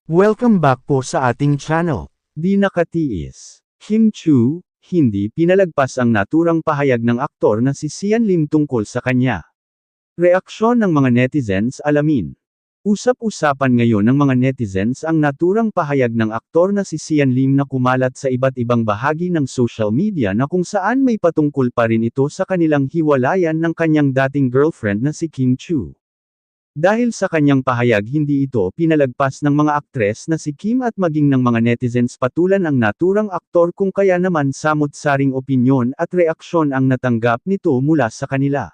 Welcome back po sa ating channel. Di nakatiis. Kim Chu, hindi pinalagpas ang naturang pahayag ng aktor na si Sian Lim tungkol sa kanya. Reaksyon ng mga netizens alamin. Usap-usapan ngayon ng mga netizens ang naturang pahayag ng aktor na si Sian Lim na kumalat sa iba't ibang bahagi ng social media na kung saan may patungkol pa rin ito sa kanilang hiwalayan ng kanyang dating girlfriend na si Kim Chu. Dahil sa kanyang pahayag hindi ito pinalagpas ng mga aktres na si Kim at maging ng mga netizens patulan ang naturang aktor kung kaya naman samot-saring opinyon at reaksyon ang natanggap nito mula sa kanila.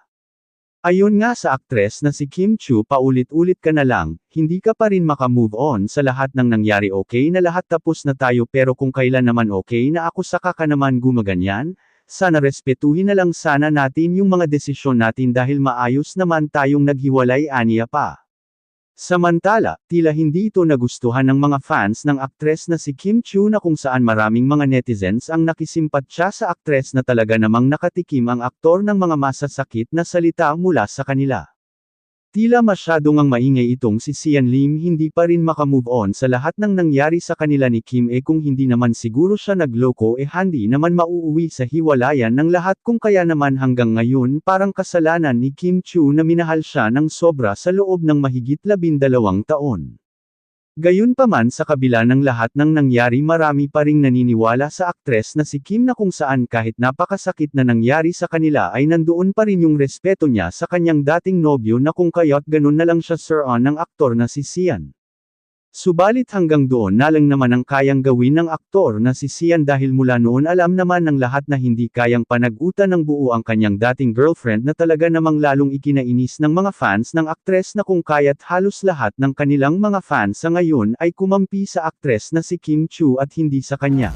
Ayon nga sa aktres na si Kim Chu paulit-ulit ka na lang, hindi ka pa rin makamove on sa lahat ng nangyari okay na lahat tapos na tayo pero kung kailan naman okay na ako saka ka naman gumaganyan, sana respetuhin na lang sana natin yung mga desisyon natin dahil maayos naman tayong naghiwalay aniya pa. Samantala, tila hindi ito nagustuhan ng mga fans ng aktres na si Kim Chu na kung saan maraming mga netizens ang nakisimpatya sa aktres na talaga namang nakatikim ang aktor ng mga masasakit na salita mula sa kanila. Tila masyadong ang maingay itong si Sian Lim hindi pa rin makamove on sa lahat ng nangyari sa kanila ni Kim kung hindi naman siguro siya nagloko hindi naman mauuwi sa hiwalayan ng lahat kung kaya naman hanggang ngayon parang kasalanan ni Kim Chu na minahal siya ng sobra sa loob ng mahigit 12 taon. Gayunpaman sa kabila ng lahat ng nangyari marami pa ring naniniwala sa aktres na si Kim na kung saan kahit napakasakit na nangyari sa kanila ay nandoon pa rin yung respeto niya sa kanyang dating nobyo na kung kaya't ganun na lang siya sir-on ng aktor na si Sian. Subalit hanggang doon na lang naman ang kayang gawin ng aktor na si Sian dahil mula noon alam naman ng lahat na hindi kayang panagutan ng buo ang kanyang dating girlfriend na talaga namang lalong ikinainis ng mga fans ng aktres na kung kaya't halos lahat ng kanilang mga fans sa ngayon ay kumampi sa aktres na si Kim Chu at hindi sa kanya.